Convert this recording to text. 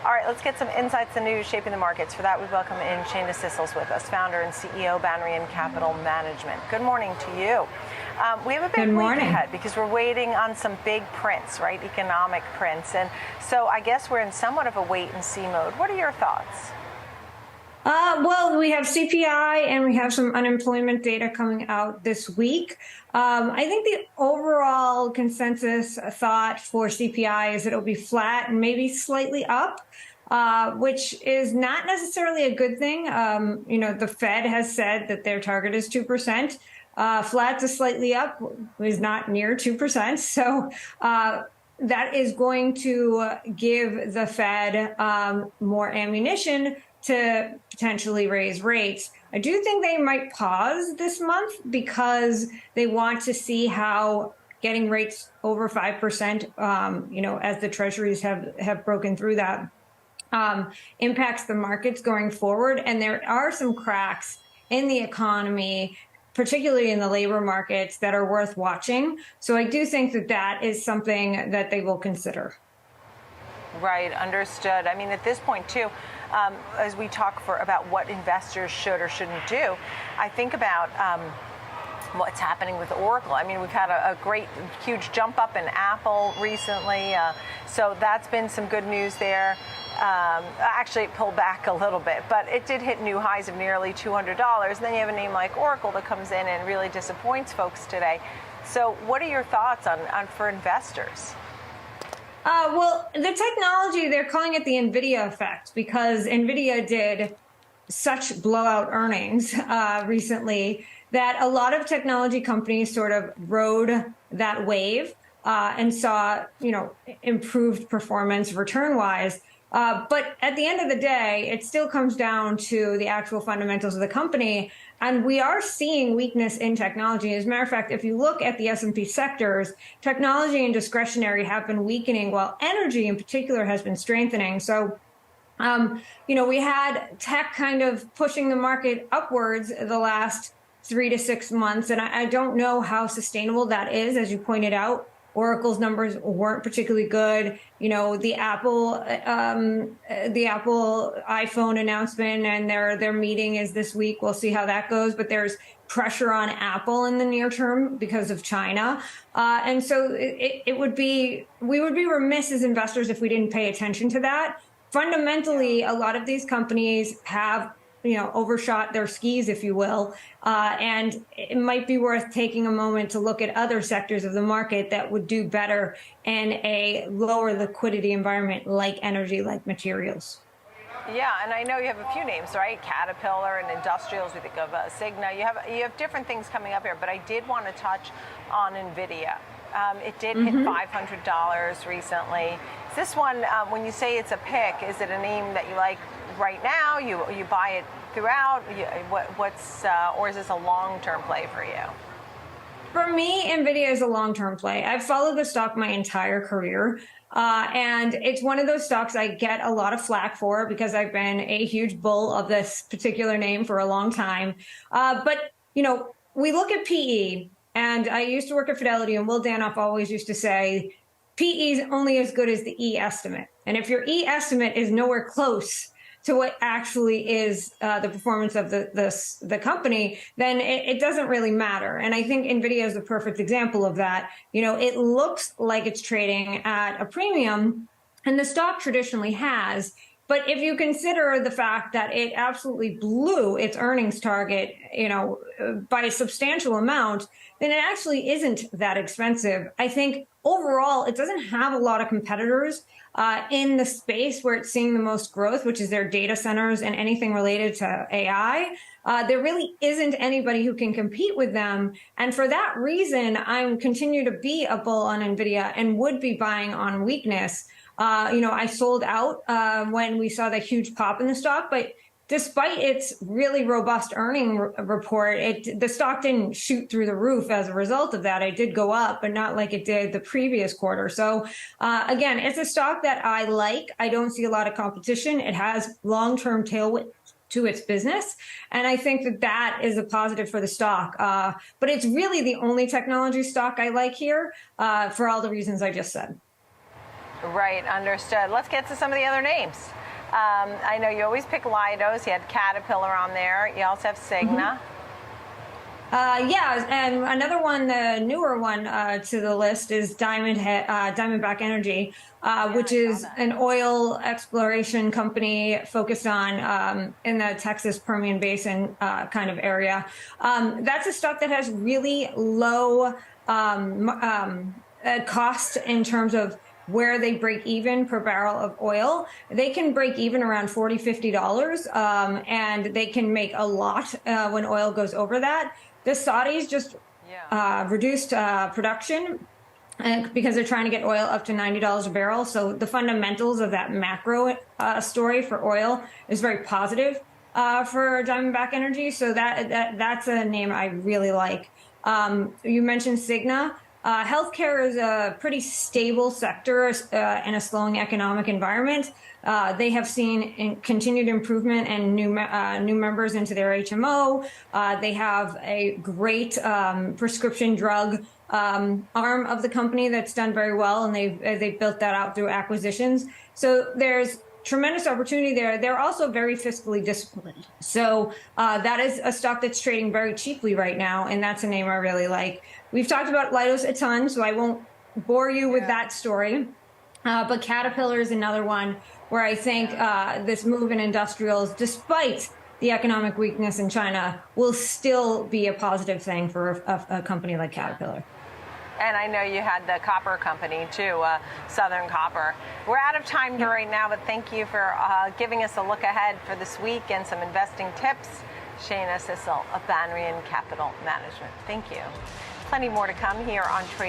All right, let's get some insights and news shaping the markets. For that, we welcome in Shana Sissel with us, founder and CEO, Banrion Capital Management. Good morning to you. We have a big week ahead because we're waiting on some big prints, right? Economic prints. And so I guess we're in somewhat of a wait and see mode. What are your thoughts? Well, we have CPI and we have some unemployment data coming out this week. I think the overall consensus thought for CPI is that it'll be flat and maybe slightly up, which is not necessarily a good thing. The Fed has said that their target is 2%. Flat to slightly up is not near 2%. So that is going to give the Fed more ammunition to potentially raise rates. I do think they might pause this month because they want to see how getting rates over 5%, as the treasuries have broken through that, impacts the markets going forward. And there are some cracks in the economy, particularly in the labor markets, that are worth watching. So I do think that that is something that they will consider. Right, understood. I mean, at this point, too, as we talk about what investors should or shouldn't do, I think about what's happening with Oracle. I mean, we've had a great, huge jump up in Apple recently. So that's been some good news there. Actually, it pulled back a little bit, but it did hit new highs of nearly $200. And then you have a name like Oracle that comes in and really disappoints folks today. So what are your thoughts on for investors? Well, the technology, they're calling it the Nvidia effect because Nvidia did such blowout earnings recently that a lot of technology companies sort of rode that wave and saw, improved performance return-wise. But at the end of the day, it still comes down to the actual fundamentals of the company. And we are seeing weakness in technology. As a matter of fact, if you look at the S&P sectors, technology and discretionary have been weakening, while energy in particular has been strengthening. So, we had tech kind of pushing the market upwards the last 3 to 6 months. And I don't know how sustainable that is, as you pointed out. Oracle's numbers weren't particularly good. The Apple iPhone announcement and their meeting is this week. We'll see how that goes. But there's pressure on Apple in the near term because of China. And so we would be remiss as investors if we didn't pay attention to that. Fundamentally, a lot of these companies have overshot their skis, if you will. And it might be worth taking a moment to look at other sectors of the market that would do better in a lower liquidity environment like energy, like materials. Yeah, and I know you have a few names, right? Caterpillar and industrials. We think of Cigna. You have different things coming up here, but I did want to touch on Nvidia. It did hit $500 recently. Is this one, when you say it's a pick, is it a name that you like right now? You buy it throughout? Or is this a long-term play for you? For me, Nvidia is a long-term play. I've followed the stock my entire career. And it's one of those stocks I get a lot of flack for because I've been a huge bull of this particular name for a long time. But we look at PE, and I used to work at Fidelity, and Will Danoff always used to say, PE is only as good as the E estimate. And if your E estimate is nowhere close to what actually is the performance of the company, then it doesn't really matter. And I think Nvidia is a perfect example of that. It looks like it's trading at a premium, and the stock traditionally has. But if you consider the fact that it absolutely blew its earnings target, by a substantial amount, then it actually isn't that expensive. I think overall, it doesn't have a lot of competitors in the space where it's seeing the most growth, which is their data centers and anything related to AI. There really isn't anybody who can compete with them. And for that reason, I continue to be a bull on Nvidia and would be buying on weakness. I sold out when we saw the huge pop in the stock, but despite its really robust earning report, the stock didn't shoot through the roof as a result of that. It did go up, but not like it did the previous quarter. So again, it's a stock that I like. I don't see a lot of competition. It has long-term tailwind to its business. And I think that that is a positive for the stock. But it's really the only technology stock I like here for all the reasons I just said. Right, understood. Let's get to some of the other names. I know you always pick Leidos. You had Caterpillar on there. You also have Cigna. Yeah, and another one, the newer one to the list is Diamondback Energy, which is an oil exploration company focused on in the Texas Permian Basin kind of area. That's a stock that has really low cost in terms of where they break even per barrel of oil. They can break even around $40, $50, and they can make a lot when oil goes over that. The Saudis just reduced production because they're trying to get oil up to $90 a barrel. So the fundamentals of that macro story for oil is very positive for Diamondback Energy. So that's a name I really like. You mentioned Cigna. Healthcare is a pretty stable sector in a slowing economic environment. They have seen continued improvement and new members into their HMO. They have a great prescription drug arm of the company that's done very well, and they've built that out through acquisitions. So there's tremendous opportunity there. They're also very fiscally disciplined. So that is a stock that's trading very cheaply right now, and that's a name I really like. We've talked about Leidos a ton, so I won't bore you with that story. But Caterpillar is another one where I think this move in industrials, despite the economic weakness in China, will still be a positive thing for a company like Caterpillar. And I know you had the copper company too, Southern Copper. We're out of time here right now, but thank you for giving us a look ahead for this week and some investing tips. Shana Sissel of Banrion Capital Management. Thank you. Plenty more to come here on Trade.